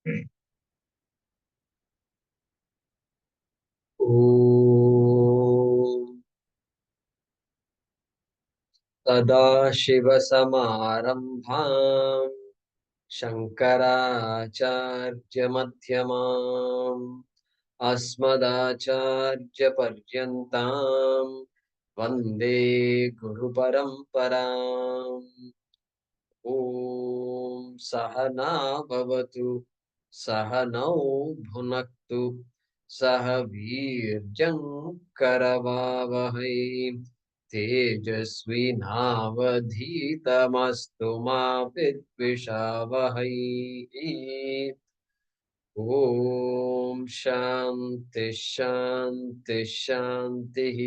ॐ सदाशिवसमारम्भाम् शङ्कराचार्यमध्यमाम् अस्मदाचार्यपर्यन्ताम् वन्दे गुरुपरम्पराम्। ॐ सहना भवतु सहनौ भुनक्तु सह वीर्यं करवावहै तेजस्विनावधीतमस्तु मा विद्विषावहै। ॐ शान्ति शान्ति शान्तिः।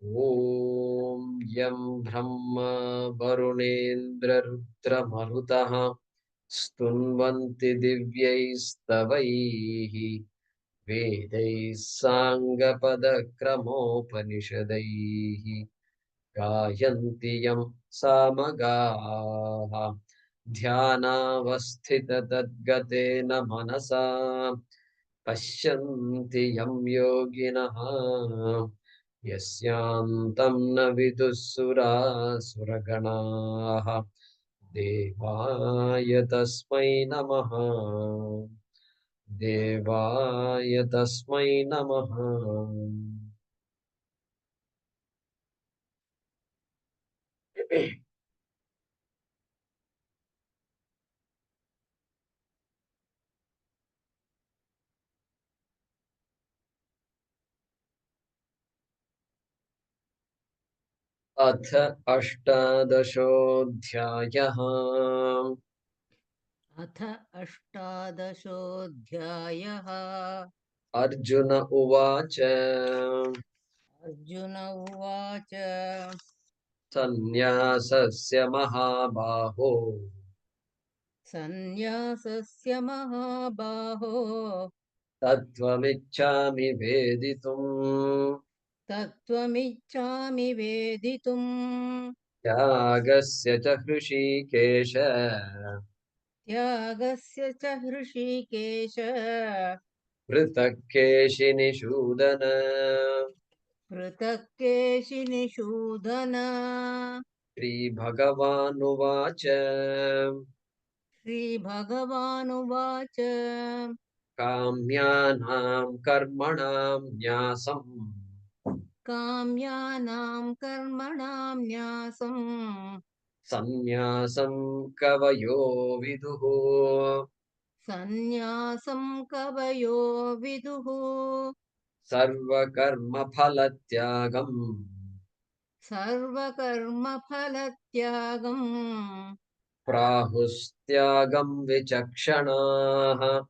ॐ यं ब्रह्मा वरुणेन्द्ररुद्रमरुतः स्तुन्वन्ति दिव्यैस्तवैः वेदैः साङ्गपदक्रमोपनिषदैः गायन्ति यं सामगाः ध्यानावस्थिततद्गतेन मनसा पश्यन्ति यं योगिनः यस्यान्तं न विदुःसुरासुरगणाः देवाय तस्मै नमः। देवाय तस्मै नमः। अथ अष्टादशोऽध्यायः। अथ अष्टादशोऽध्यायः। अर्जुन उवाच अर्जुन उवाच सन्न्यासस्य महाबाहो सन्न्यासस्य महाबाहो तत्त्वमिच्छामि वेदितुम् तत्त्वमिच्छामि वेदितुम्। त्यागस्य च हृषीकेश त्यागस्य च हृषीकेश पृथक् केशिनिषूदन। पृथक् केशिनिषूदन। श्रीभगवानुवाच श्रीभगवानुवाच काम्यानां कर्मणां न्यासम् काम्यानां कर्मणां न्यासम् सन्न्यासं कवयो विदुः। सन्न्यासं कवयो विदुः। सर्वकर्मफलत्यागम् सर्वकर्मफलत्यागम् प्राहुस्त्यागं विचक्षणाः।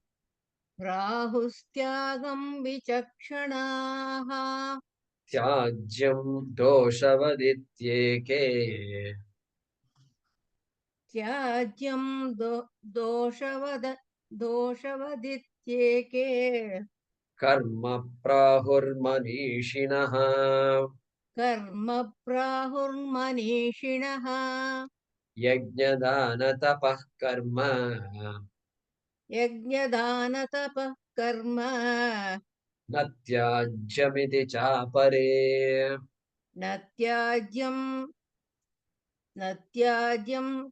प्राहुस्त्यागं विचक्षणाः। त्याज्यं दोषवदित्येके त्याज्यं दोषवद दोषवदित्येके कर्म प्राहुर्मनीषिणः। कर्म प्राहुर्मनीषिणः। यज्ञदानतपः कर्म यज्ञदानतपः कर्म न त्याज्यमिति चापरे। न त्याज्यं न त्याज्यं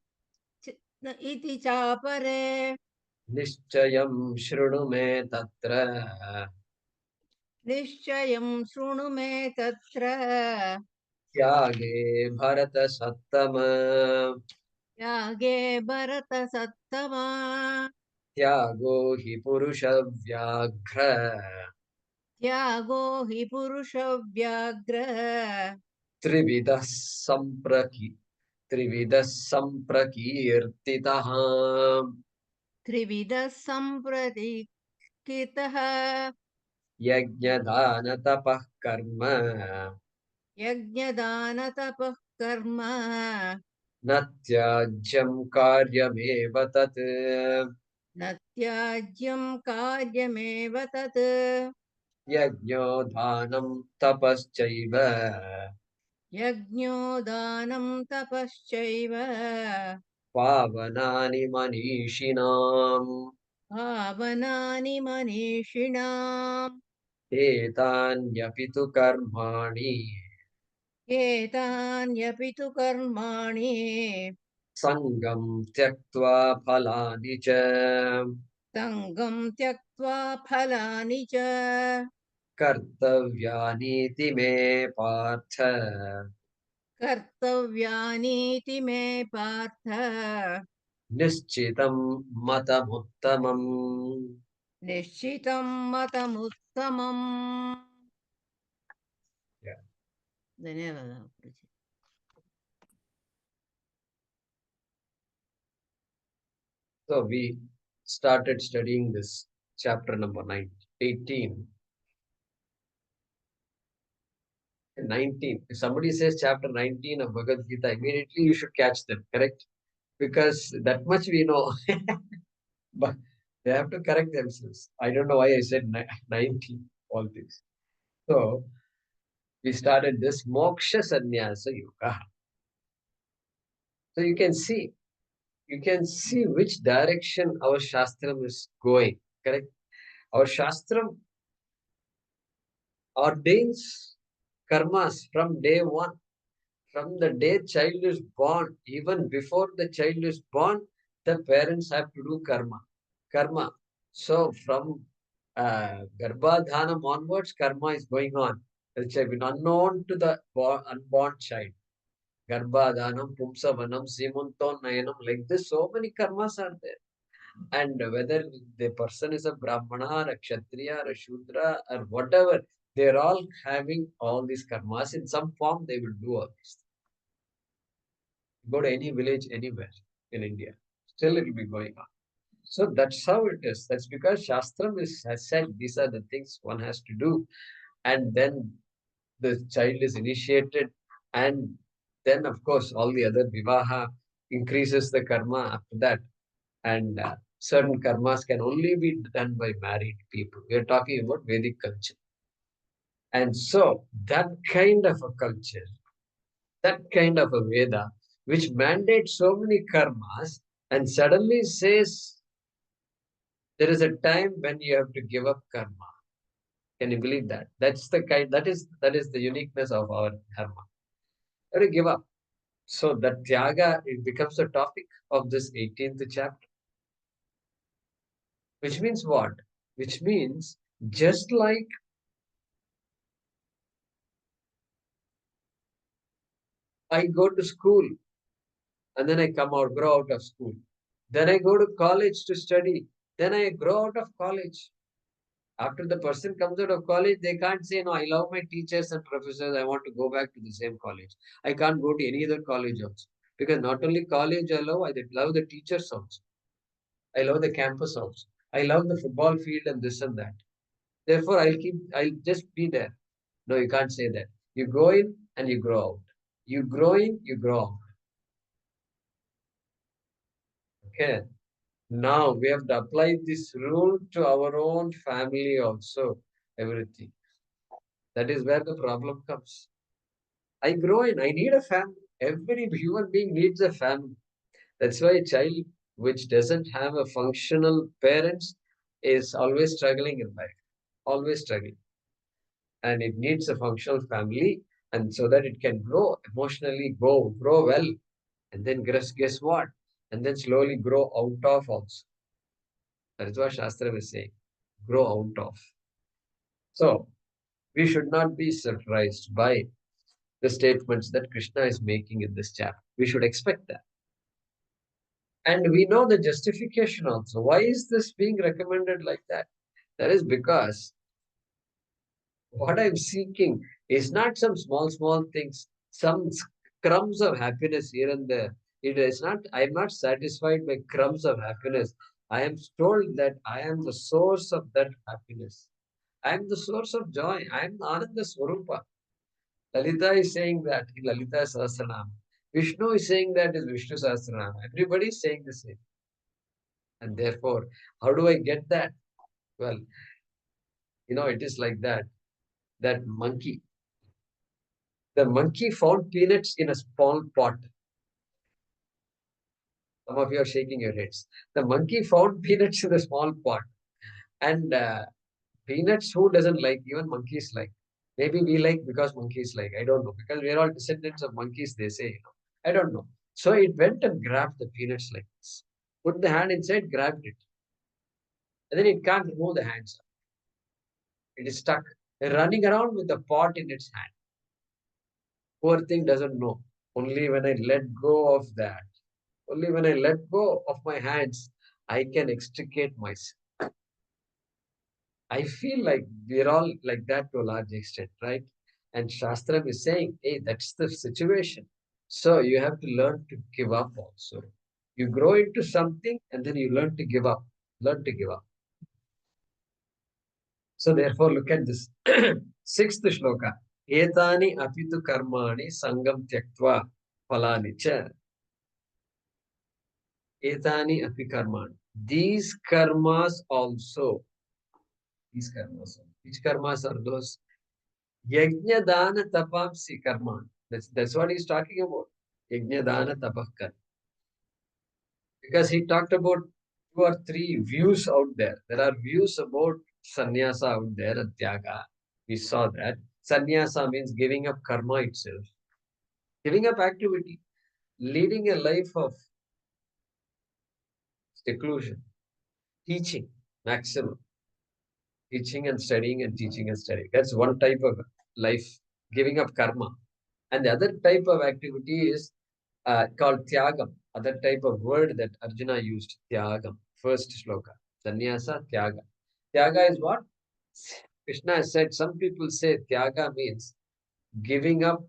इति चापरे। निश्चयं शृणु मे तत्र निश्चयं शृणु मे तत्र त्यागे भरतसत्तम। त्यागे भरतसत्तमा। त्यागो हि पुरुषव्याघ्र त्यागो हि पुरुषव्याघ्र त्रिविधः सम्प्रकीर्तितः। त्रिविधः सम्प्रतिष्ठितः। यज्ञदानतपः कर्म यज्ञदानतपः कर्म न त्याज्यं कार्यमेव तत्। न त्याज्यं कार्यमेव तत्। यज्ञो दानं तपश्चैव यज्ञो दानं तपश्चैव pavanani manishinam पावनानि मनीषिणाम् etanyapि tu karmani एतान्यपि तु कर्माणि sangam tyaktva phalani cha सङ्गं त्यक्त्वा फलानि च kartavyani me partha कर्तव्यानीति मे पार्थ निश्चितं मतमुत्तमम्. निश्चितं मतमुत्तमम् Yeah. धन्यवादः गुरुजी। So we started studying this chapter number 9, 18, and 19. If somebody says chapter 19 of Bhagavad Gita, immediately you should catch them, correct? Because that much we know, but they have to correct themselves. I don't know why I said 19, all things. So we started this Moksha Sannyasa Yoga. So you can see which direction our Shastram is going, correct? Our Shastram ordains karmas from day one, from the day child is born. Even before the child is born, the parents have to do karma. So from Garbhadhanam onwards, karma is going on. It's been unknown to the unborn child. Garbhadhanam, Pumsavanam, Simunton, Nayanam, like this, so many karmas are there. And whether the person is a Brahmana or a Kshatriya or a Shudra or whatever, they're all having all these karmas in some form, they will do all this. Go to any village anywhere in India, still it will be going on. So that's how it is. That's because Shastram has said these are the things one has to do, and then the child is initiated, and then of course all the other vivaha increases the karma after that, and certain karmas can only be done by married people. We are talking about Vedic culture, and so that kind of a culture, that kind of a Veda, which mandates so many karmas, and suddenly says there is a time when you have to give up karma. Can you believe that? That's the kind that is the uniqueness of our dharma. You have to give up. So that Tyaga, it becomes the topic of this 18th chapter. Which means what? Which means just like I go to school and then I come out, grow out of school. Then I go to college to study. Then I grow out of college. After the person comes out of college, they can't say, no, I love my teachers and professors. I want to go back to the same college. I can't go to any other college also. Because not only college I love the teachers also. I love the campus also. I love the football field and this and that. Therefore, I'll just be there. No, you can't say that. You go in and you grow out. You grow in, you grow out. Okay. Now we have to apply this rule to our own family also. Everything. That is where the problem comes. I grow in, I need a family. Every human being needs a family. That's why a child which doesn't have a functional parents is always struggling in life. Always struggling. And it needs a functional family, and so that it can grow emotionally, grow well, and then guess what? And then slowly grow out of also. That is what Shastra is saying. Grow out of. So we should not be surprised by the statements that Krishna is making in this chapter. We should expect that. And we know the justification also. Why is this being recommended like that? That is because what I'm seeking is not some small things, some crumbs of happiness here and there. It is not, I'm not satisfied by crumbs of happiness. I am told that I am the source of that happiness. I am the source of joy. I am Ananda Swarupa. Lalita is saying that in Lalita Sahasranam. Vishnu is saying that in Vishnu Sahasranam. Everybody is saying the same. And therefore, how do I get that? Well, it is like that. That monkey. The monkey found peanuts in a small pot. Some of you are shaking your heads. The monkey found peanuts in a small pot. And peanuts, who doesn't like? Even monkeys like. Maybe we like because monkeys like. I don't know. Because we are all descendants of monkeys, they say. I don't know. So it went and grabbed the peanuts like this. Put the hand inside, grabbed it. And then it can't remove the hands. It is stuck. Running around with the pot in its hand. Poor thing doesn't know. Only when I let go of that, only when I let go of my hands, I can extricate myself. I feel like we're all like that to a large extent, right? And Shastram is saying, hey, that's the situation. So you have to learn to give up also. You grow into something and then you learn to give up. Learn to give up. So therefore, look at this. Sixth shloka. Etani apitu karmani sangam tyaktva phalani cha. Etani api karmani. These karmas also. These karmas. Which karmas are those? Yajna dana tapapsi karma. That's what he's talking about. Yajna dana tapakar. Because he talked about two or three views out there. There are views about sannyasa out there and tyaga. We saw that. Sannyasa means giving up karma itself, giving up activity, leading a life of seclusion, teaching, maximum, teaching and studying and teaching and studying. That's one type of life, giving up karma. And the other type of activity is called Tyagam, other type of word that Arjuna used, Tyagam, first shloka. Sannyasa, Tyaga. Tyaga is what? Krishna has said, some people say Tyaga means giving up,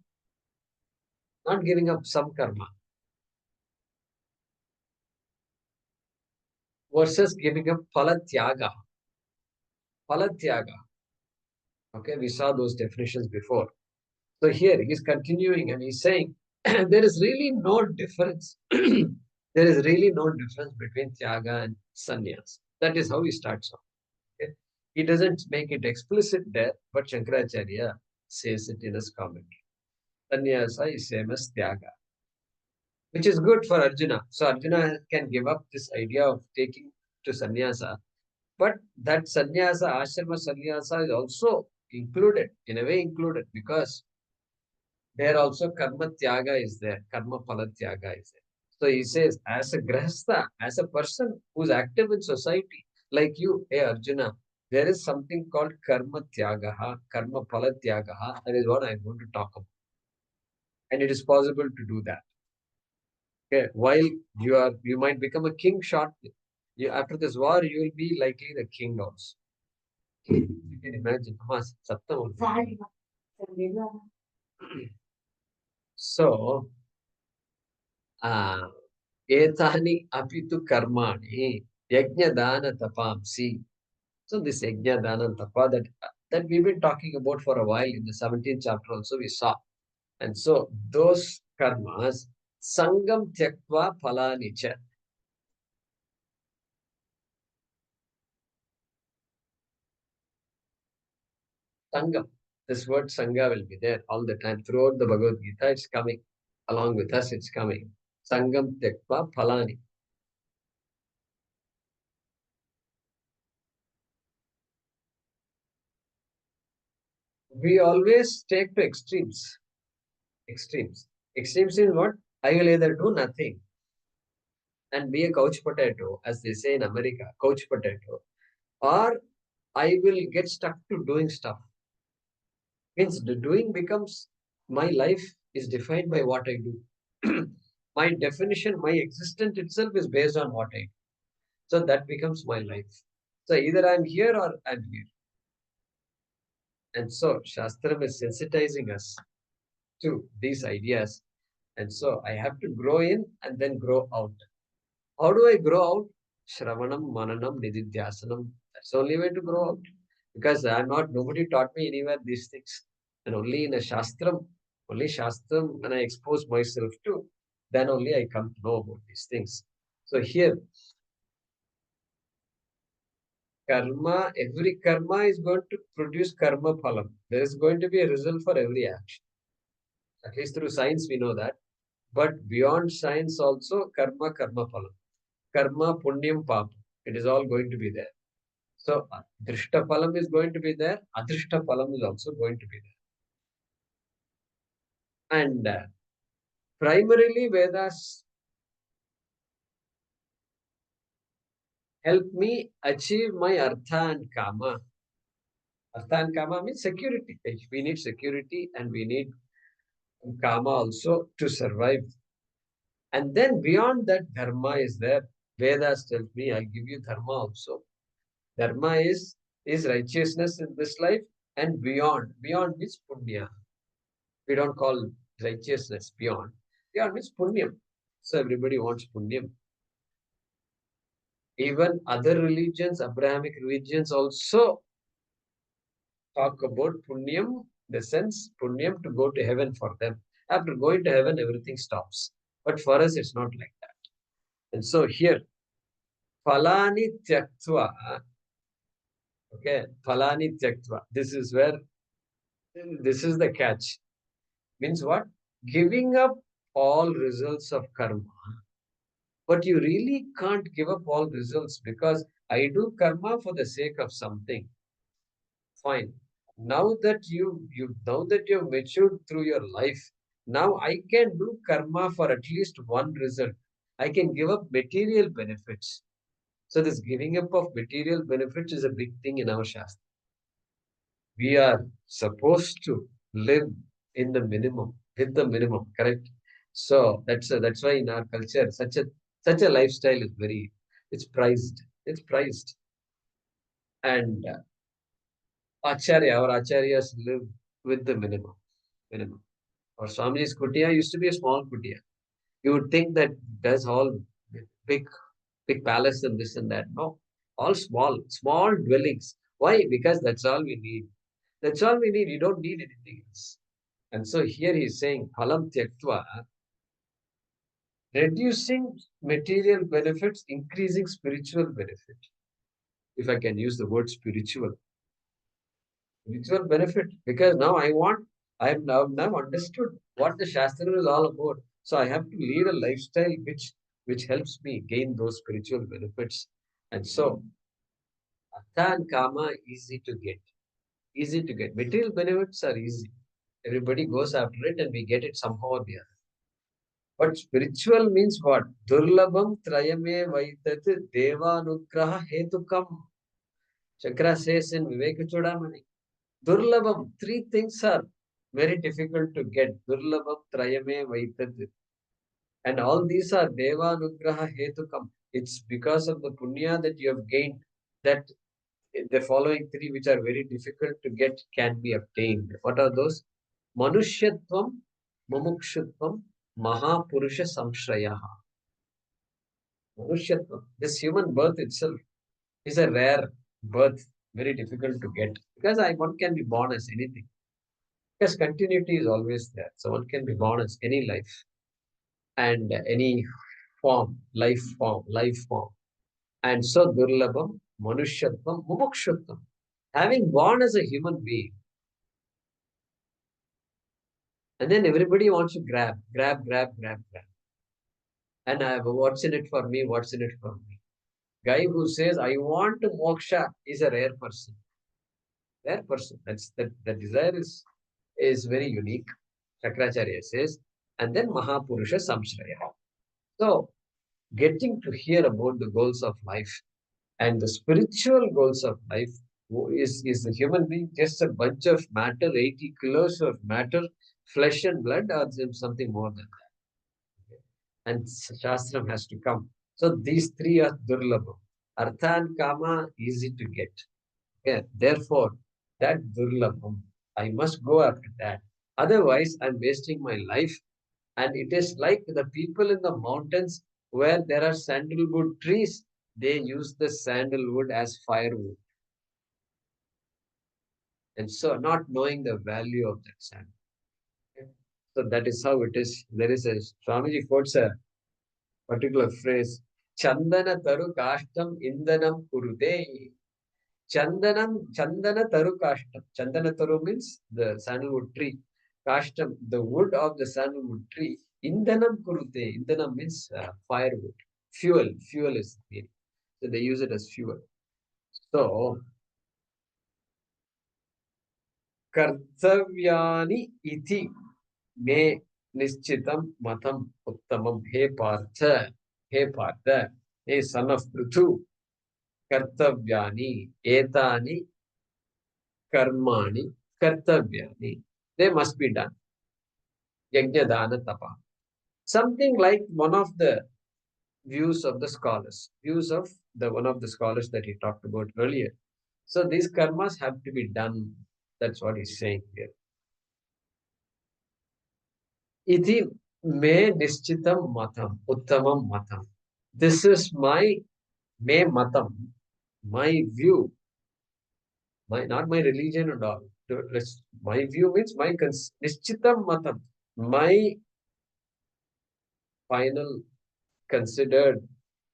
not giving up some karma, versus giving up Phala Tyaga. Phala Tyaga. Okay, we saw those definitions before. So here he's continuing and he's saying, there is really no difference. There is really no difference between Tyaga and Sannyas. That is how he starts off. Okay? He doesn't make it explicit there, but Shankaracharya says it in his commentary. Sannyasa is same as Tyaga, which is good for Arjuna. So Arjuna can give up this idea of taking to sannyasa, but that sannyasa, ashrama sannyasa is also included, in a way included, because there also karma tyaga is there, karma phala tyaga is there. So he says, as a grahastha, as a person who's active in society, like you, hey Arjuna, there is something called karma tyagaha, karma phala tyagaha. That is what I'm going to talk about. And it is possible to do that. Okay, while you might become a king shortly. After this war, you will be likely the king also. You can imagine. So, etani apitu karmani yajna dana tapamsi. So this yajna dana tapa that we've been talking about for a while in the 17th chapter also we saw. And so those karmas sangam tyaktva phalani cha. Sangam. This word Sangha will be there all the time. Throughout the Bhagavad Gita, it's coming. Along with us, it's coming. Sangam Tekva Phalani. We always take to extremes. Extremes. Extremes in what? I will either do nothing and be a couch potato, as they say in America, couch potato, or I will get stuck to doing stuff. Means the doing becomes my life is defined by what I do. My definition, my existence itself is based on what I do. So that becomes my life. So either I'm here or I'm here. And so Shastram is sensitizing us to these ideas. And so I have to grow in and then grow out. How do I grow out? Shravanam, Mananam, Nididhyasanam. That's the only way to grow out. Because nobody taught me anywhere these things. And only in a Shastram, only Shastram, when I expose myself to, then only I come to know about these things. So here, karma, every karma is going to produce karma phalam. There is going to be a result for every action. At least through science, we know that. But beyond science also, karma, karma phalam. Karma, punyam, papa. It is all going to be there. So, drishta phalam is going to be there. Adrishta phalam is also going to be there. And primarily, Vedas help me achieve my artha and kama. Artha and kama means security. We need security and we need kama also to survive. And then beyond that, dharma is there. Vedas tells me, I'll give you dharma also. Dharma is righteousness in this life and beyond. Beyond means punya. We don't call righteousness beyond. Beyond means punyam. So everybody wants punyam. Even other religions, Abrahamic religions also talk about punyam, the sense punyam to go to heaven for them. After going to heaven, everything stops. But for us, it's not like that. And so here, phalani tyaktva, okay, phalani tyaktva. This is the catch. Means what? Giving up all results of karma. But you really can't give up all results because I do karma for the sake of something. Fine. Now that you've matured through your life, now I can do karma for at least one result. I can give up material benefits. So this giving up of material benefits is a big thing in our Shastra. We are supposed to live in the minimum, with the minimum, correct? So that's why in our culture, such a lifestyle is it's prized. It's prized. And our acharyas live with the minimum. Minimum. Our Swamiji's kutia used to be a small kutia. You would think that there's all big, big palace and this and that. No, all small dwellings. Why? Because that's all we need. That's all we need. You don't need anything else. And so here he's saying, phalam tyaktva, reducing material benefits, increasing spiritual benefit. If I can use the word spiritual benefit, because now I have now understood what the Shastra is all about. So I have to lead a lifestyle which helps me gain those spiritual benefits. And so, Artha and Kama easy to get. Easy to get. Material benefits are easy. Everybody goes after it and we get it somehow or the other. But spiritual means what? Durlabham trayame vaitat devanugraha hetukam. Chakra says in Vivekachudamani. Durlabham, three things are very difficult to get. Durlabham trayame vaitat. And all these are devanugraha hetukam. It's because of the punya that you have gained that the following three, which are very difficult to get, can be obtained. What are those? Manushyatvam, Mumukshutvam, Mahapurusha Samshrayaha. Manushyatvam. This human birth itself is a rare birth, very difficult to get. Because one can be born as anything. Because continuity is always there. So one can be born as any life and any life form. And so Durlabham, Manushyatvam, Mumukshutvam. Having born as a human being, and then everybody wants to grab. And what's in it for me? What's in it for me? Guy who says, I want to moksha is a rare person. Rare person. The desire is very unique. Shakracharya says. And then Mahapurusha Samshraya. So, getting to hear about the goals of life and the spiritual goals of life is the human being just a bunch of matter, 80 kilos of matter, flesh and blood, or something more than that? And Shastram has to come. So these three are durlabha. Artha and Kama, easy to get. Okay. Therefore, that durlabham, I must go after that. Otherwise, I'm wasting my life. And it is like the people in the mountains where there are sandalwood trees, they use the sandalwood as firewood. And so not knowing the value of that sand. Okay. So that is how it is. There is a Swamiji quotes a particular phrase, Chandana taru kashtam indanam kurude. Chandana taru kashtam. Chandana taru means the sandalwood tree. Kashtam, the wood of the sandalwood tree Indhanam kurute. Indhanam means firewood. Fuel. Fuel is the meaning. So they use it as fuel. So, kartavyani iti me nishchitam matam uttamam. He partha, he son of Prithu, kartavyani, etani karmani, kartavyani. They must be done. Yajna dana tapa. Something like one of the views of the scholars, views of the one of the scholars that he talked about earlier. So these karmas have to be done. That's what he's saying here. Iti me nishchitam matam, uttamam matam. This is my me matam, my view, my not my religion and all. My view means my nishchitam matam, my final considered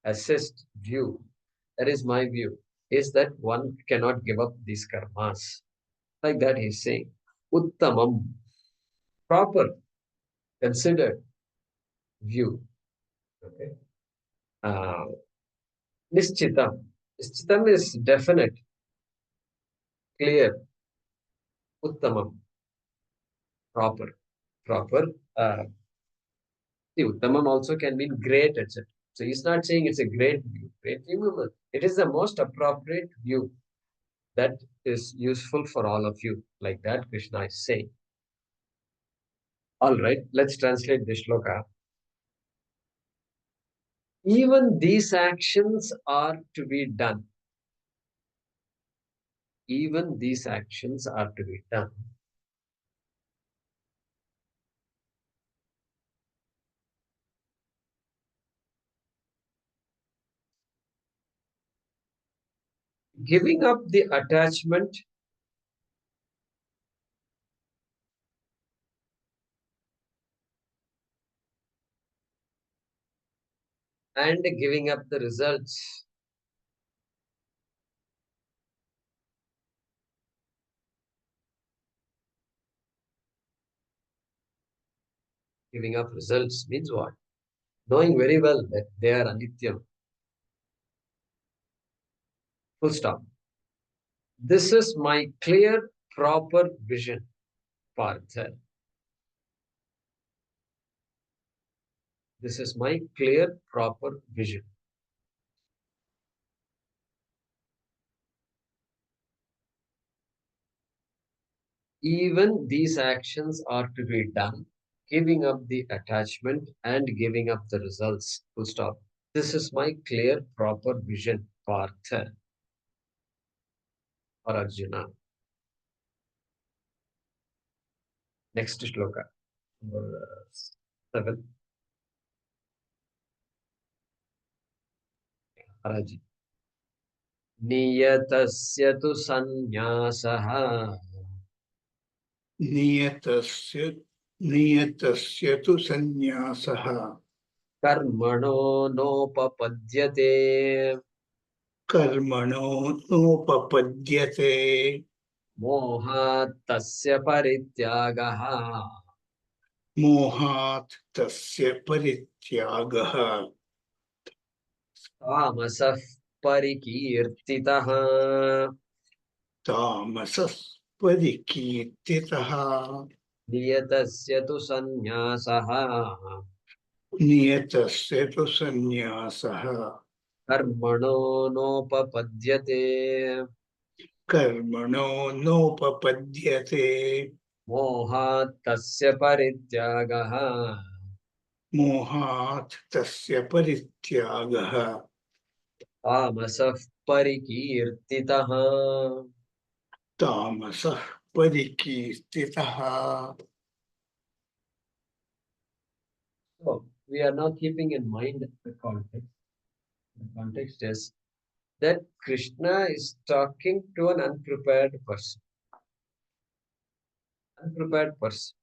assessed view. That is my view. Is that one cannot give up these karmas. Like that he's saying. Uttamam, proper, considered view. Okay. Uh, Nishchitam. Nishchitam is definite, clear. Uttamam, proper. Proper. See, Uttamam also can mean great, etc. So he's not saying it's a great view. Great view, it is the most appropriate view that is useful for all of you. Like that, Krishna is saying. All right, let's translate this shloka. Even these actions are to be done. Even these actions are to be done. Giving up the attachment and giving up the results. Giving up results means what? Knowing very well that they are anityam. Full stop. This is my clear, proper vision, Partha. This is my clear, proper vision. Even these actions are to be done, giving up the attachment and giving up the results. Full stop. This is my clear, proper vision, Partha or Arjuna. Next shloka, number 7. Haraji. Niyatasya tu sannyasah नियतस्य नियतस्य तु सन्न्यासः कर्मणो नोपपद्यते कर्मणो नोपपद्यते मोहात् तस्य परित्यागः मोहात् तस्य परित्यागः तामसः परिकीर्तितः तामसः परिकीर्तितः नियतस्य तु सन्न्यासः नियतस्य तु सन्न्यासः कर्मणो नोपपद्यते कर्मणो नोपपद्यते मोहात् तस्य परित्यागः मोहात् तस्य परित्यागः तामसः परिकीर्तितः. तामसः परिकीर्तितः. So we are now keeping in mind the context. The context is that Krishna is talking to an unprepared person. Unprepared person.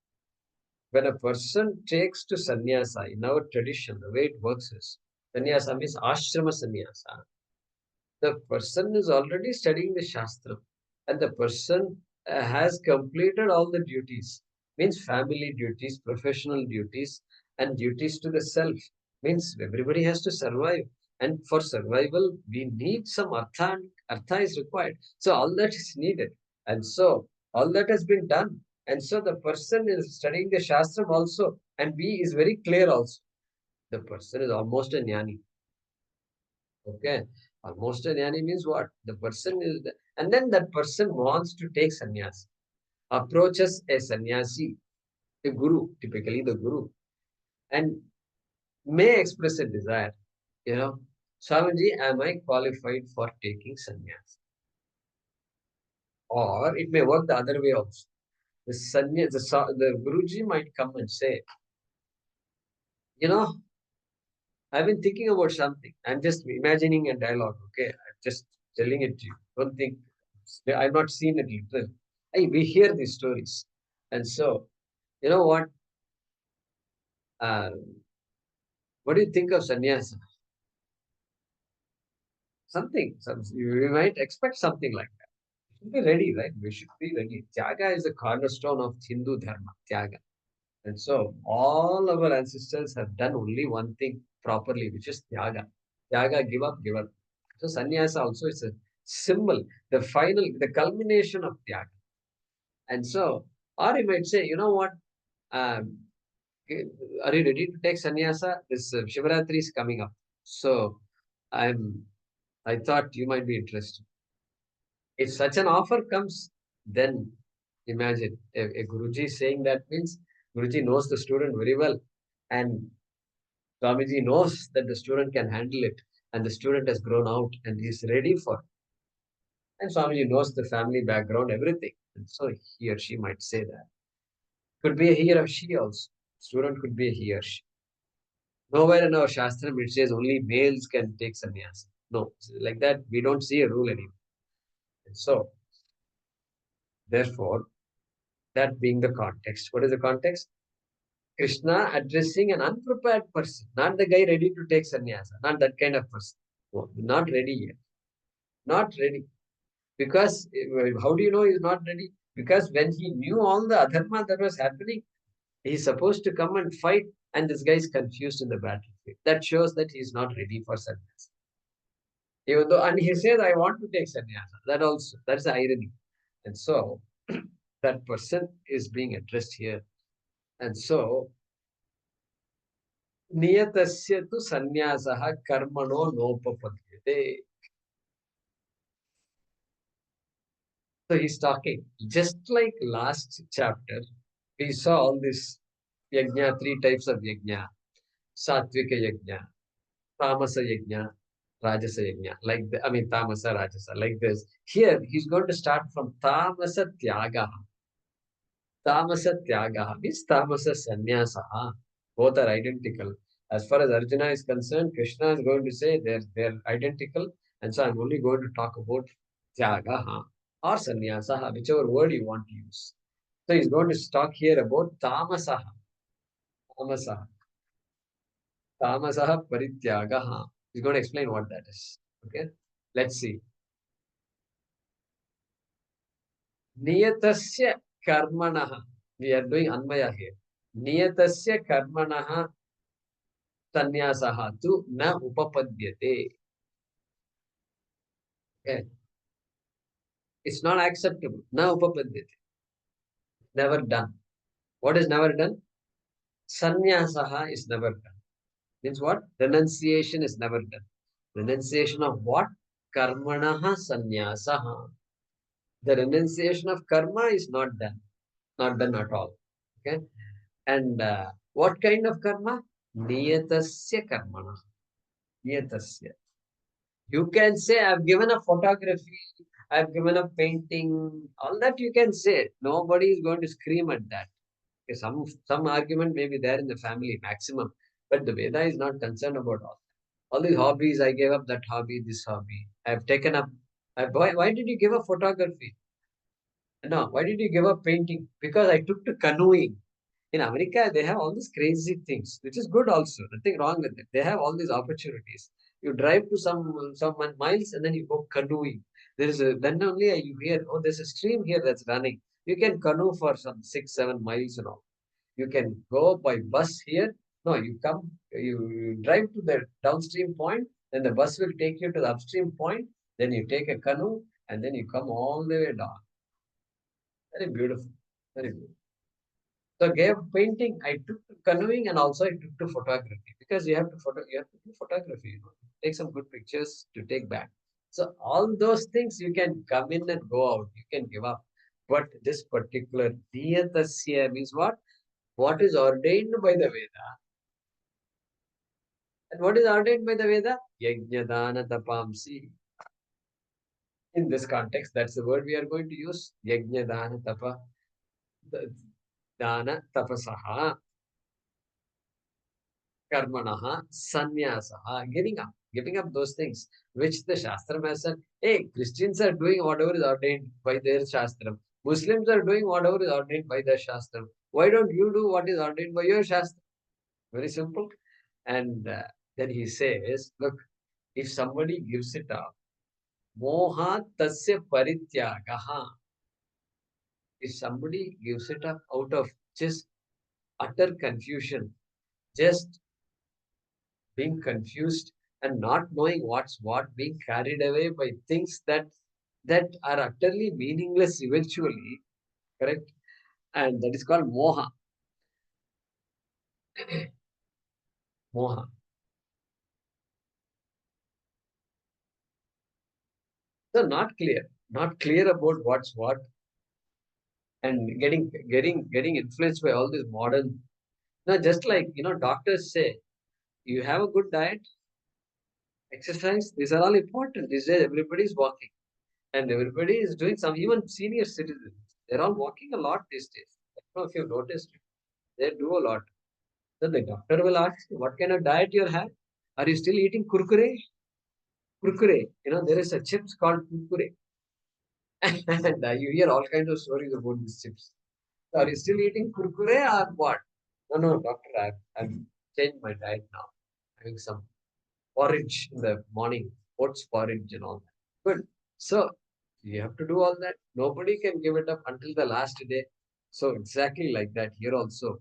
When a person takes to sannyasa, in our tradition, the way it works is sannyasa means ashrama sannyasa. The person is already studying the shastra, and the person has completed all the duties, means family duties, professional duties, and duties to the self. Means everybody has to survive. And for survival, we need some artha. Artha is required. So all that is needed. And so all that has been done. And so the person is studying the Shastram also. And B is very clear also. The person is almost a jnani. Okay. Almost a jnani means what? The person is, and then that person wants to take sannyas, approaches a sannyasi, a guru, typically the guru, and may express a desire, Swamiji, am I qualified for taking sannyas? Or it may work the other way also. The Guruji might come and say, you know, I've been thinking about something. I'm just imagining a dialogue, okay? I'm just telling it to you. Don't think, I've not seen it literally. Hey, we hear these stories. And so, you know uh, what do you think of sannyasa? We might expect something like that. We should be ready, right? We should be ready. Tyaga is the cornerstone of Hindu Dharma, Tyaga. And so all our ancestors have done only one thing properly, which is Tyaga. Tyaga, give up, give up. So sannyasa also is a symbol, the culmination of Tyaga. And so, or you might say, you know what? Um, are you ready to take sannyasa? This Shivaratri is coming up. So I thought you might be interested. If such an offer comes, then imagine a Guruji saying that means Guruji knows the student very well. And Swamiji knows that the student can handle it. And the student has grown out and is ready for it. And Swamiji knows the family background, everything. And so he or she might say that. Could be a he or she also. Student could be a he or she. Nowhere in our Shastram it says only males can take sannyas. No, like that we don't see a rule anymore. And so, therefore, that being the context. What is the context? Krishna addressing an unprepared person, not the guy ready to take sannyasa, not that kind of person. No, not ready yet. Not ready. Because how do you know he's not ready? Because when he knew all the adharma that was happening, he's supposed to come and fight, and this guy is confused in the battlefield. That shows that he's not ready for sannyasa. Even though, and he says, I want to take sannyasa. That's the irony. And so, that person is being addressed here. And so, niyatasya tu sannyasah karmano nopapadyate. So he's talking. Just like last chapter, we saw all this yajna, three types of yajna. Satvika yajna, tamasa yajna, rajasa yajna. Tamasa, rajasa, like this. Here, he's going to start from tamasa tyaga. Tamasa tyaga means tamasa sannyasa. Both are identical. As far as Arjuna is concerned, Krishna is going to say they're identical. And so I'm only going to talk about tyaga or sannyasa, whichever word you want to use. So he's going to talk here about tamasaha. Tamasaha. Tamasaha parityagaha. He's going to explain what that is. Okay. Let's see. Niyatasya karmanaha. We are doing Anmaya here. Niyatasya karmanaha sanyasaha tu na upapadyate. Okay. It's not acceptable. Na upapadyate. Never done. What is never done? Sanyasaha is never done. Means what? Renunciation is never done. Renunciation of what? Karmanaha sanyasaha. The renunciation of karma is not done. Not done at all. Okay. And what kind of karma? Niyatasya karmana. Niyatasya. You can say, I've given a photography, I've given a painting, all that you can say. Nobody is going to scream at that. Okay, some argument may be there in the family, maximum. But the Veda is not concerned about all these hobbies. I gave up that hobby, this hobby. I've taken up. Why did you give up photography? No, why did you give up painting? Because I took to canoeing. In America, they have all these crazy things, which is good also. Nothing wrong with it. They have all these opportunities. You drive to some miles and then you go canoeing. Then only you hear, oh, there's a stream here that's running. You can canoe for some 6, 7 miles and all. You can go by bus here No, you drive to the downstream point, then the bus will take you to the upstream point, then you take a canoe, and then you come all the way down. Very beautiful. Very beautiful. So gave painting, I took to canoeing and also I took to photography because you have to do photography, take some good pictures to take back. So all those things you can come in and go out, you can give up. But this particular Niyatasya means what? What is ordained by the Veda. And what is ordained by the Veda? Yajnadana tapamsi. In this context, that's the word we are going to use. Yajnadana tapa. Dana tapasaha. Karmanaha, sanyasaha, giving up those things which the Shastra has said. Hey, Christians are doing whatever is ordained by their Shastra. Muslims are doing whatever is ordained by their Shastra. Why don't you do what is ordained by your Shastra? Very simple. And then he says, look, if somebody gives it up, moha tasya parityagaha. If somebody gives it up out of just utter confusion, just being confused and not knowing what's what, being carried away by things that are utterly meaningless eventually, correct? And that is called moha. Moha. So not clear about what's what, and getting influenced by all this modern. Now, just like doctors say, you have a good diet, exercise. These are all important. These days, everybody is walking. And everybody is doing some, even senior citizens. They're all walking a lot these days. I don't know if you've noticed it. They do a lot. So the doctor will ask you, what kind of diet you have? Are you still eating kurkure? Kurkure. There is a chips called kurkure. And you hear all kinds of stories about these chips. So are you still eating kurkure or what? No, doctor, I've changed my diet now. Having some porridge in the morning, oats porridge and all that. Good. So you have to do all that. Nobody can give it up until the last day. So exactly like that here also.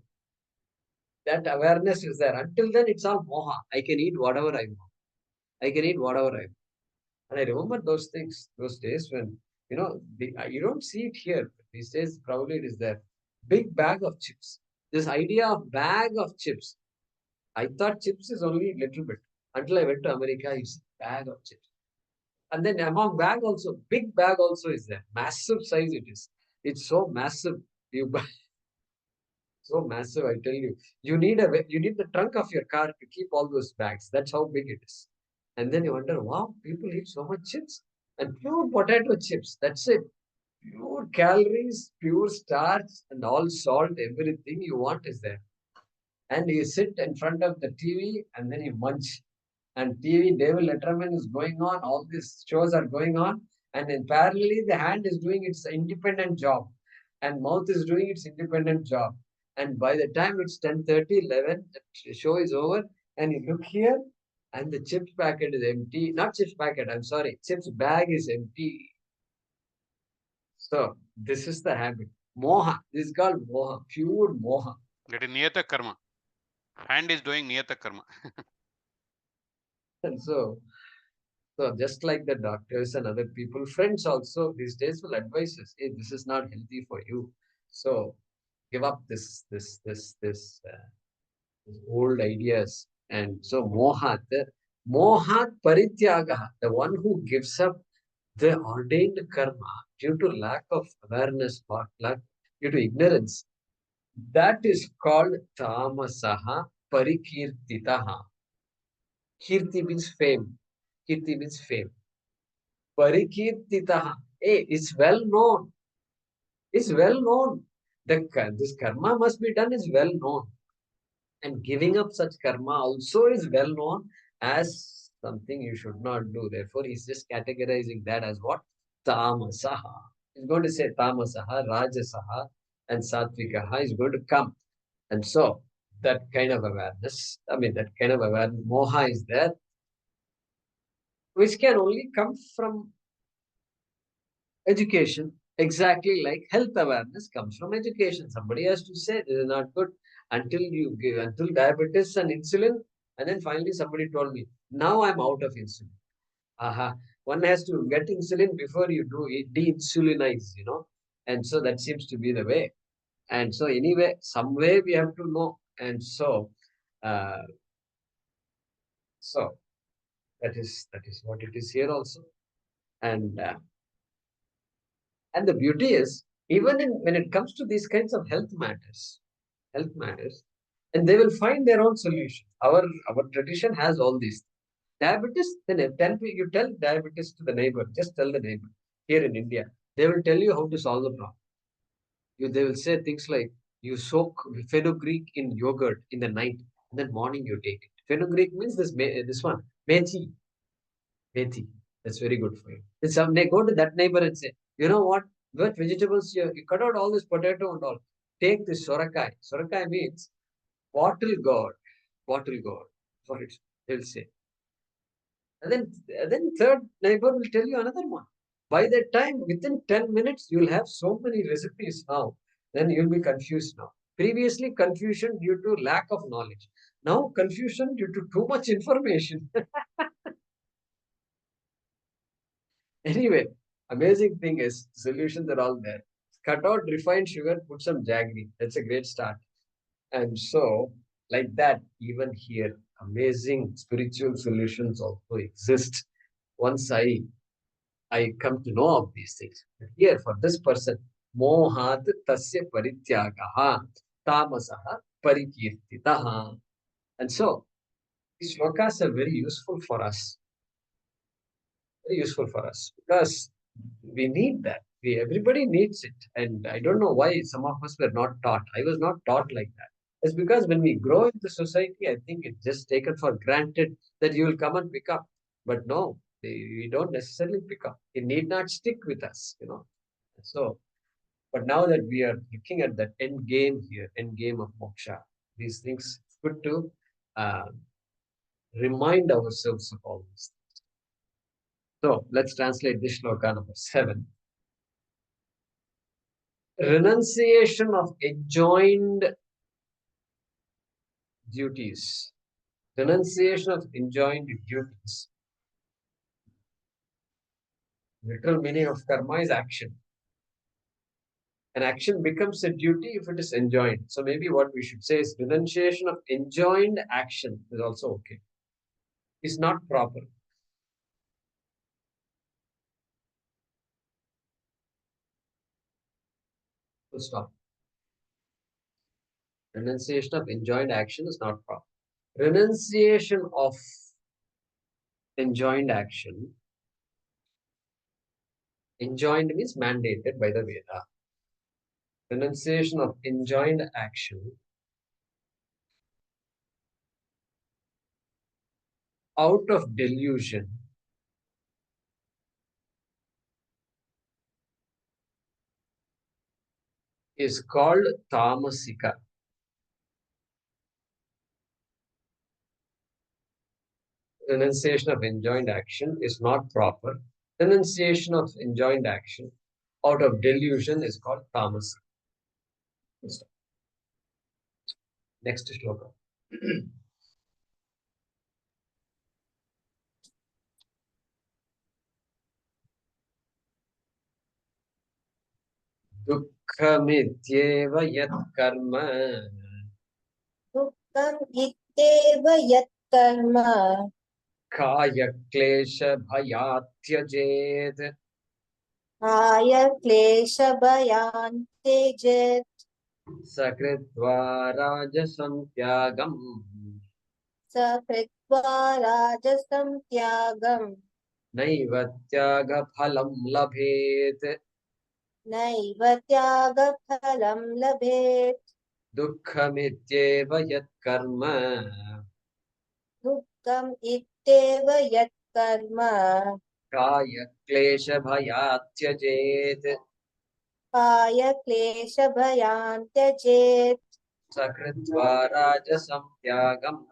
That awareness is there. Until then, it's all moha. I can eat whatever I want. I can eat whatever I want. And I remember those things, those days when, you don't see it here. But these days, probably it is there. Big bag of chips. This idea of bag of chips. I thought chips is only little bit. Until I went to America, it's bag of chips. And then among bag also, big bag also is there. Massive size it is. It's so massive. You buy so massive, I tell you. You need the trunk of your car to keep all those bags. That's how big it is. And then you wonder, wow, people eat so much chips. And pure potato chips. That's it. Pure calories, pure starch, and all salt, everything you want is there. And you sit in front of the TV and then you munch. And TV, David Letterman is going on, all these shows are going on, and in parallelly, the hand is doing its independent job, and mouth is doing its independent job. And by the time it's 10:30, 11, the show is over, and you look here, and the chips packet is empty. Not chips packet, I'm sorry, chips bag is empty. So this is the habit. Moha. This is called moha, pure moha. That is niyata karma. Hand is doing niyata karma. And so just like the doctors and other people, friends also these days will advise us, hey, this is not healthy for you. So give up this old ideas. And so mohat parityagaha, the one who gives up the ordained karma due to lack of awareness or due to ignorance, that is called tamasaha parikirtitaha. Kirti means fame. Kirti means fame. Parikirtitaha. Hey, it's well known. It's well known. This karma must be done is well known. And giving up such karma also is well known as something you should not do. Therefore, he's just categorizing that as what? Tamasaha. He's going to say tamasaha, rajasaha, and satvikaha is going to come. And so, that kind of awareness, moha is there, which can only come from education. Exactly like health awareness comes from education. Somebody has to say this is not good until diabetes and insulin, and then finally somebody told me, now I'm out of insulin. Aha. One has to get insulin before you do it, de-insulinize, and so that seems to be the way. And so anyway, some way we have to know. And uh, so that is what it is here also. And and the beauty is, even when it comes to these kinds of health matters, and they will find their own solution. Our tradition has all these. Diabetes, then you tell diabetes to the neighbor, just tell the neighbor here in India, they will tell you how to solve the problem. They will say things like, you soak fenugreek in yogurt in the night, and then morning you take it. Fenugreek means this one, methi. That's very good for you. Then some they go to that neighbor and say, you know what vegetables you cut out all this potato and all. Take this sorakai. Sorakai means bottle gourd. Bottle gourd. For it, they'll say. And then third neighbor will tell you another one. By that time, within 10 minutes, you'll have so many recipes now. Then you'll be confused now. Previously, confusion due to lack of knowledge. Now, confusion due to too much information. Anyway, amazing thing is solutions are all there. Cut out refined sugar, put some jaggery. That's a great start. And so, like that, even here, amazing spiritual solutions also exist. Once I come to know of these things. But here, for this person, mohat tasya parityagaha tamasaha parikirtitaha. And so, these shlokas are very useful for us. Very useful for us because we need that. Everybody needs it. And I don't know why some of us were not taught. I was not taught like that. It's because when we grow in the society, I think it's just taken for granted that you will come and pick up. But no, we don't necessarily pick up. It need not stick with us. So, but now that we are looking at that end game here, end game of moksha, these things, it's good to uh, remind ourselves of all this. So let's translate this shloka number 7. Renunciation of enjoined duties. Renunciation of enjoined duties. Literal meaning of karma is action. An action becomes a duty if it is enjoined. So maybe what we should say is renunciation of enjoined action is also okay. It's not proper. Full stop. Renunciation of enjoined action is not proper. Renunciation of enjoined action. Enjoined means mandated by the Veda. Renunciation of enjoined action out of delusion is called tamasika. Renunciation of enjoined action is not proper. Renunciation of enjoined action out of delusion is called tamasika. Next shloka. Dukkhamityeva yat karma दुःखम् इत्येव यत्कर्म kaya klesha bhayat tyajed काय क्लेशभयान् त्यजेत् sakritva rajasam tyagam स कृत्वा राजसं त्यागम् naiva tyaga phalam labhet नैव त्यागफलं लभेत् Dukkhamityeva yat karma दुःखम् इत्येव यत्कर्म kaya klesha bhayat tyajed काय क्लेशभयान् त्यजेत् sakritva rajasam tyagam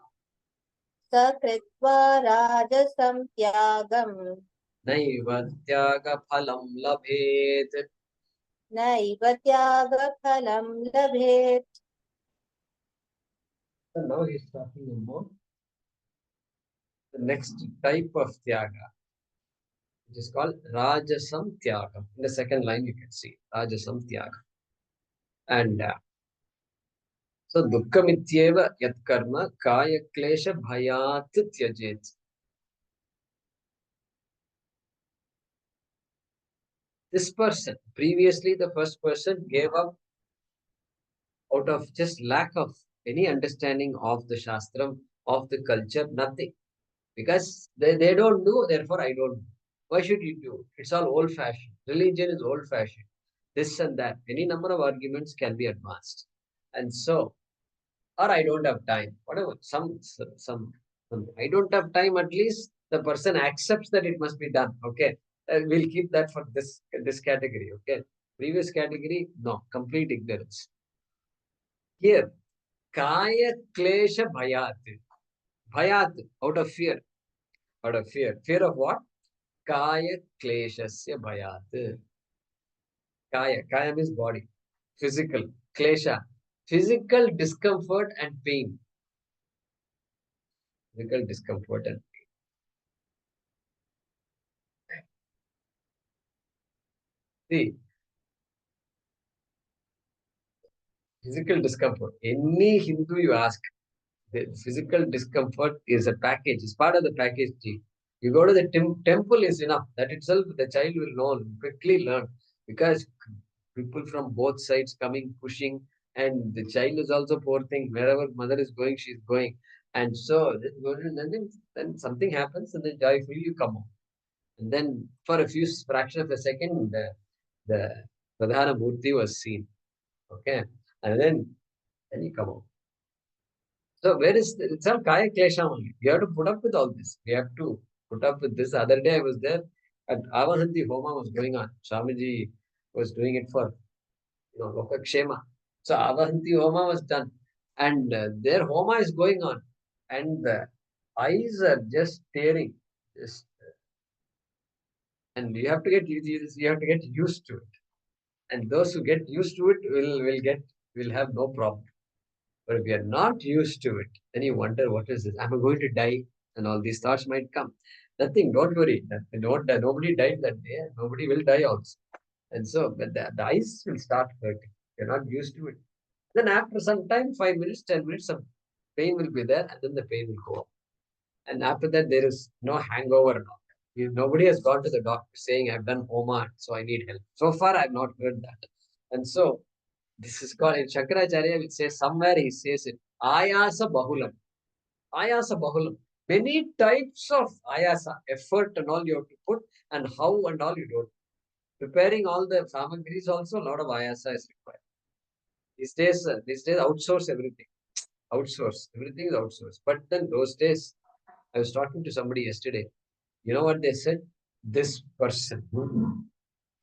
स कृत्वा राजसं त्यागम् naiva tyaga phalam labhet. Naive त्यागफलं लभेत्. So now he's talking about the next type of tyaga, which is called Rajasam Tyagam. In the second line, you can see Rajasam Tyagam. And so Dukkamityeva Yat Karma Kaya Klesha Bhayat Tyajet. This person, previously the first person gave up out of just lack of any understanding of the Shastram, of the culture, nothing. Because they don't do, therefore I don't do. Why should you do? It's all old fashioned. Religion is old fashioned. This and that. Any number of arguments can be advanced. And so, or I don't have time. Whatever. Some I don't have time, at least the person accepts that it must be done. Okay. We'll keep that for this category. Okay. Previous category, no, complete ignorance. Here, Kaya Klesha Bhayat. Bhayat, out of fear. Out of fear. Fear of what? Kaya Kleshasya Bhayat. Kaya means body. Physical. Klesha. Physical discomfort and pain. Physical discomfort and see, physical discomfort. Any Hindu you ask, the physical discomfort is a package. It's part of the package. G. You go to the temple is enough. That itself, the child will know, quickly learn. Because people from both sides coming, pushing, and the child is also poor thing. Wherever mother is going, she's going. And so then something happens, and then joyfully you come out. And then for a few fraction of a second, the Pradhana Murti was seen. Okay. And then you come out. So where is it's all Kaya Klesha only. You have to put up with all this. We have to put up with this. The other day I was there and Avahanti Homa was going on. Swamiji was doing it for Lokakshema. So Avahanti Homa was done. And their Homa is going on. And the eyes are just tearing. Just, and you have to get used to it. And those who get used to it will have no problem. But if we are not used to it, then you wonder, what is this? Am I going to die? And all these thoughts might come. Nothing, don't worry. Nobody died that day. Nobody will die also. And so, but the eyes will start hurting. You're not used to it. Then after some time, 5 minutes, 10 minutes, some pain will be there, and then the pain will go up. And after that, there is no hangover. Nobody has gone to the doctor saying, I've done Homa, so I need help. So far, I've not heard that. And so, this is called, in Shankaracharya will say, somewhere he says it, Ayasa Bahulam. Ayasa Bahulam. Many types of ayasa, effort and all you have to put, and how and all you don't. Preparing all the samagris also, a lot of ayasa is required. These days outsource everything. Outsource. Everything is outsourced. But then those days, I was talking to somebody yesterday. You know what they said? This person,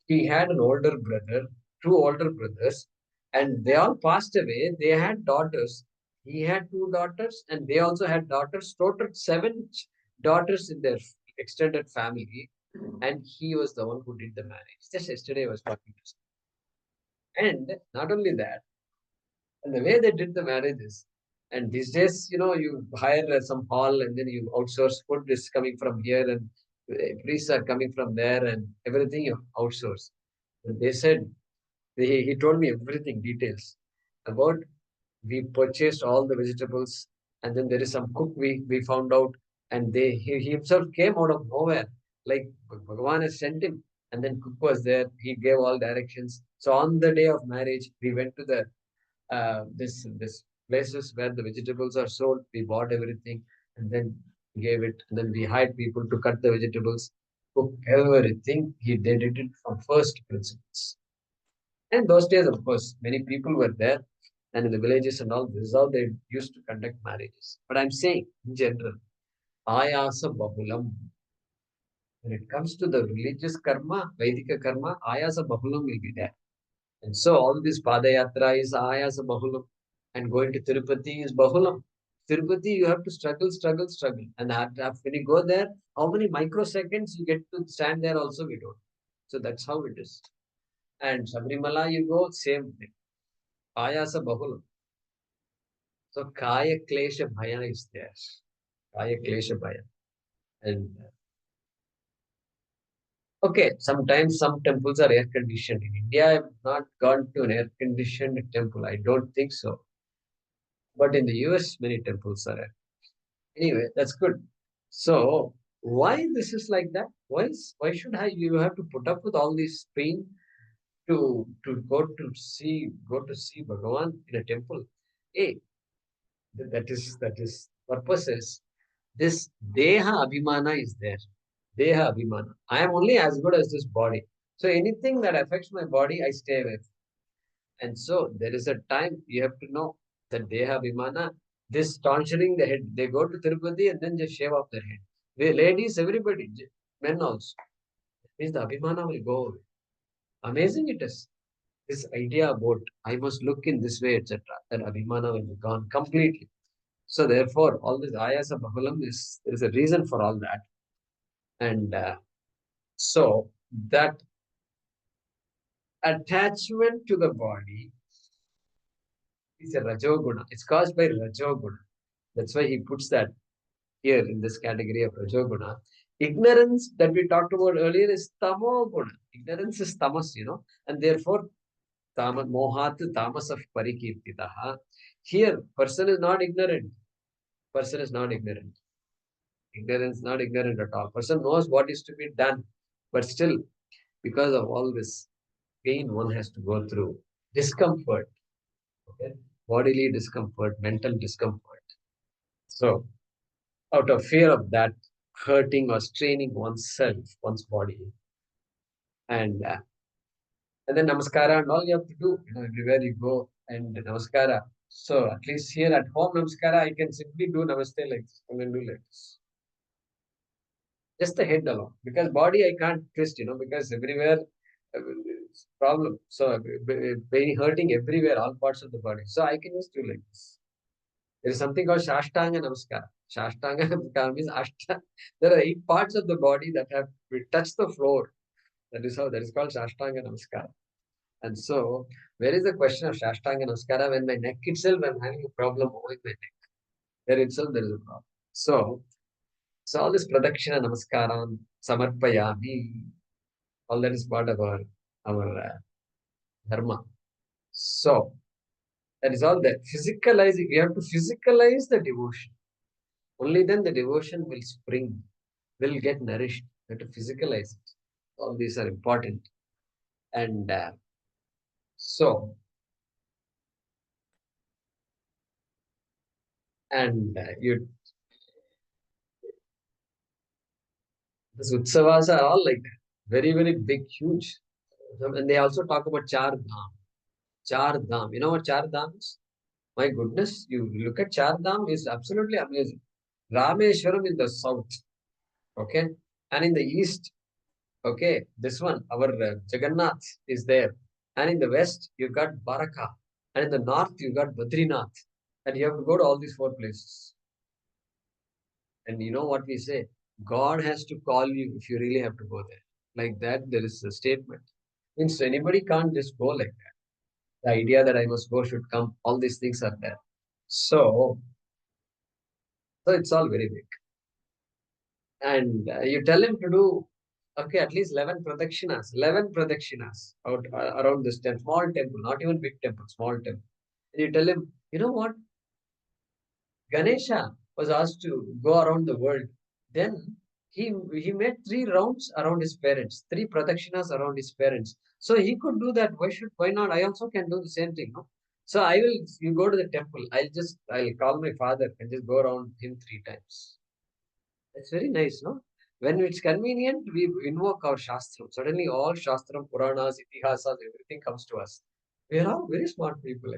he had an older brother, two older brothers, and they all passed away. They had daughters. He had two daughters, and they also had daughters. Total 7 daughters in their extended family, and he was the one who did the marriage. Just yesterday, I was talking to someone. And not only that, and the way they did the marriages. And these days, you hire some hall and then you outsource. Food is coming from here and priests are coming from there and everything you outsource. And they said, he told me everything, details about we purchased all the vegetables and then there is some cook we found out and he himself came out of nowhere. Like Bhagavan has sent him and then cook was there. He gave all directions. So on the day of marriage, we went to the this places where the vegetables are sold. We bought everything and then gave it. And then we hired people to cut the vegetables, cook everything. He did it from first principles. And those days, of course, many people were there, and in the villages and all. This is how they used to conduct marriages. But I'm saying, in general, ayasa bahulam. When it comes to the religious karma, Vedika karma, ayasa bahulam will be there. And so all this Padayatra is ayasa bahulam. And going to Tirupati is bahulam. Tirupati, you have to struggle. And when you go there, how many microseconds you get to stand there also, we don't. So that's how it is. And Sabrimala, you go, same thing. Ayasa Bahulam. So Kaya Klesha Bhaya is there. Kaya Klesha Bhaya. And okay, sometimes some temples are air conditioned. In India, I have not gone to an air conditioned temple. I don't think so. But in the US, many temples are air. Anyway, that's good. So why this is like that? Why should you have to put up with all this pain to go to see Bhagavan in a temple? Hey, that is purpose is this Deha Abhimana is there. Deha Abhimana. I am only as good as this body. So anything that affects my body, I stay away. And so there is a time you have to know that Deha Abhimana, this tonsuring the head, they go to Tirupati and then just shave off their head. The ladies, everybody, men also. Means the Abhimana will go away. Amazing it is. This idea about I must look in this way, etc. That Abhimana will be gone completely. So therefore, all this Ayasa Bahulam there is a reason for all that. And so that attachment to the body is a Rajoguna. It's caused by Rajoguna. That's why he puts that here in this category of Rajoguna. Ignorance that we talked about earlier is Tamoguna. Ignorance is tamas, and therefore mohat tamas of parikirtitaha. Here, person is not ignorant. Person is not ignorant. Ignorance, not ignorant at all. Person knows what is to be done, but still, because of all this pain, one has to go through discomfort, okay? Bodily discomfort, mental discomfort. So, out of fear of that, hurting or straining oneself, one's body, and then namaskara and all you have to do, everywhere you go and namaskara. So at least here at home namaskara, I can simply do namaste like this. I can do like this. Just the head alone, because body I can't twist, because everywhere it's problem. So very hurting everywhere, all parts of the body. So I can just do like this. There is something called Shashtanga Namaskara. Shashtanga Namaskara means there are 8 parts of the body that have touched the floor. That is called Shashtanga Namaskara. And so, where is the question of Shashtanga Namaskara when my neck itself, I'm having a problem moving my neck? There itself, there is a problem. So all this Pradakshina Namaskaram, Samarpayami, all that is part of our dharma. So, that is all that. Physicalizing, you have to physicalize the devotion. Only then the devotion will spring, will get nourished. You have to physicalize it. All these are important. And these utsavas are all like that. Very, very big, huge. And they also talk about Char Dham. Char Dham. You know what Char Dham is? My goodness, you look at Char Dham is absolutely amazing. Rameshwaram in the south, okay? And in the east, okay, this one, our Jagannath is there. And in the west, you got Baraka. And in the north, you got Badrinath. And you have to go to all these 4 places. And you know what we say? God has to call you if you really have to go there. Like that, there is a statement. Means anybody can't just go like that. The idea that I must go should come. All these things are there. So it's all very big. And you tell him to do, okay, at least 11 pradakshinas out around this temple, small temple, not even big temple, small temple. And you tell him, you know what? Ganesha was asked to go around the world. Then he made 3 rounds around his parents, 3 pradakshinas around his parents. So he could do that. Why not? I also can do the same thing, no? So you go to the temple. I'll call my father and just go around him 3 times. That's very nice, no? When it's convenient, we invoke our Shastram. Suddenly all Shastram, Puranas, Itihasas, everything comes to us. We are all very smart people.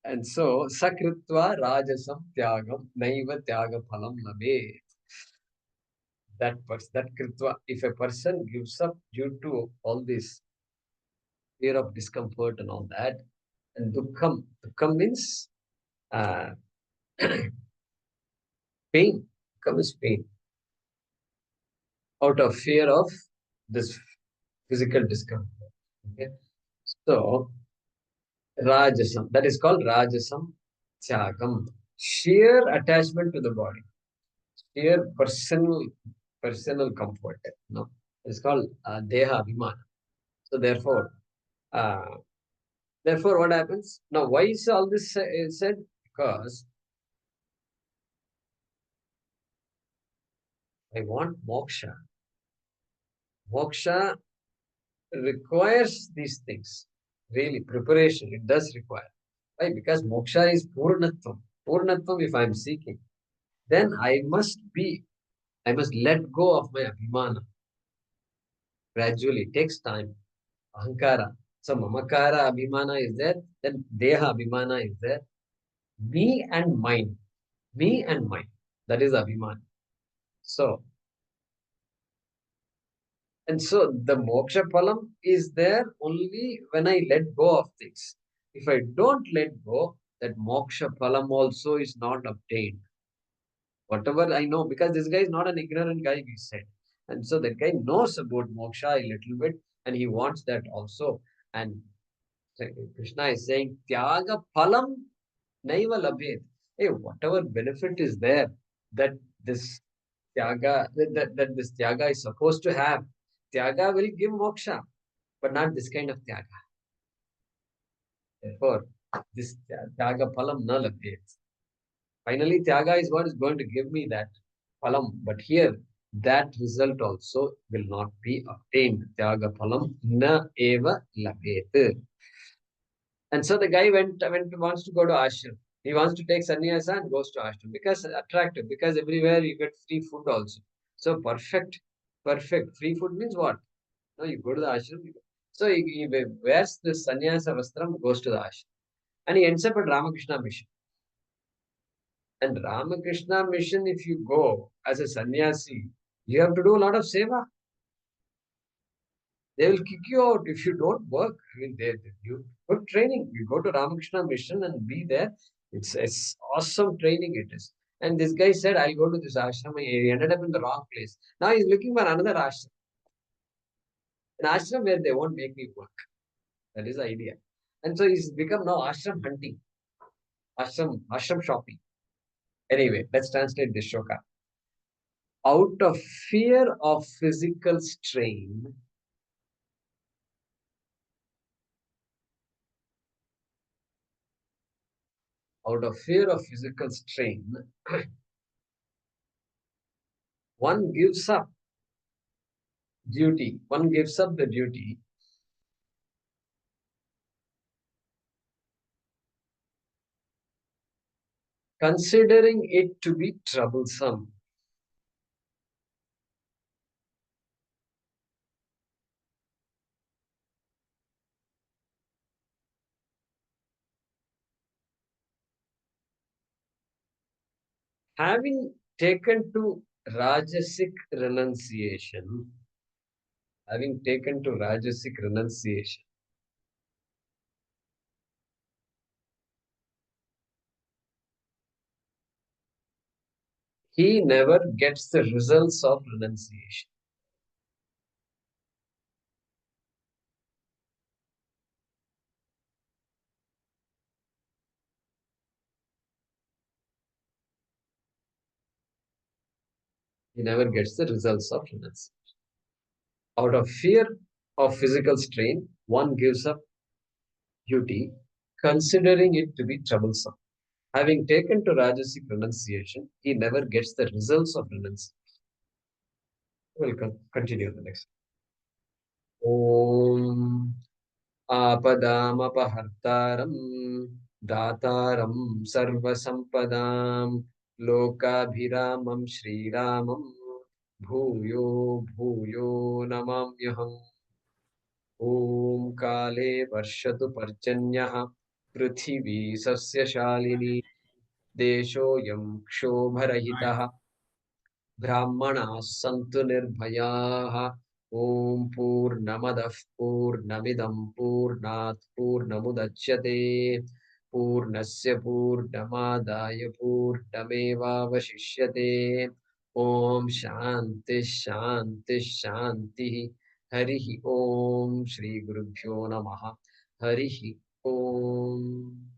And so, Sakritva Rajasam Tyagam Naiva Tyaga Phalam Labhe. That Kritva, if a person gives up due to all this fear of discomfort and all that, and Dukkham means pain. Dukkham is pain. Out of fear of this physical discomfort. Okay. So, Rajasam, that is called Rajasam Tyagam. Sheer attachment to the body, sheer personal comfort. No, it's called Deha Abhimana. So uh, therefore, what happens now? Why is all this said? Because I want moksha. Moksha requires these things. Really, preparation, it does require. Why? Because moksha is purnatvam. Purnatvam, if I am seeking, then I must let go of my abhimana. Gradually, it takes time. Ahankara. So, mamakara abhimana is there, then deha abhimana is there. Me and mine. Me and mine. That is abhimana. So, and so the moksha phalam is there only when I let go of things. If I don't let go, that moksha phalam also is not obtained. Whatever I know, because this guy is not an ignorant guy, we said. And so that guy knows about moksha a little bit, and he wants that also. And Krishna is saying, Tyaga phalam naiva labhet. Hey, whatever benefit is there that this that this tyaga is supposed to have, tyaga will give moksha, but not this kind of tyaga. Therefore, this tyaga phalam na labhet. Finally, tyaga is what is going to give me that phalam. But here, that result also will not be obtained. Tyaga phalam na eva labhet. And so the guy wants to go to ashram. He wants to take sannyasa and goes to ashram because attractive. Because everywhere you get free food also. So perfect. Free food means what? No, you go to the ashram. So he wears the sannyasa vastram, goes to the ashram, and he ends up at Ramakrishna mission. And Ramakrishna mission, if you go as a sannyasi, you have to do a lot of seva. They will kick you out if you don't work. I mean, you good training. You go to Ramakrishna mission and be there. It's awesome training it is. And this guy said, I'll go to this ashram. He ended up in the wrong place. Now he's looking for another ashram. An ashram where they won't make me work. That is the idea. And so he's become now ashram hunting, ashram shopping. Anyway, let's translate this shloka. Out of fear of physical strain, out of fear of physical strain, one gives up duty. One gives up the duty considering it to be troublesome. Having taken to Rajasic renunciation, he never gets the results of renunciation. He never gets the results of renunciation. Out of fear of physical strain, one gives up duty, considering it to be troublesome. Having taken to Rajasic renunciation, he never gets the results of renunciation. We'll continue the next. Om Apadamapahartaram Dataram Sarvasampadam Lokabhiramam Shriramam Bhuyo Bhuyo Namamyaham. Om Kale Varshatu Parjanyah Prithvi Sasyashalini Deshoyam Kshobarahitah Brahmana Santu Nirbhayaha. Om Purnamadah Purnamidam Purnat Purnamudachyate Purnasya Purnamadaya Purnameva Vashishyate. Om Shanti Shanti Shanti. Harihi Om Shri Gurubhyo Namaha. Harihi Om.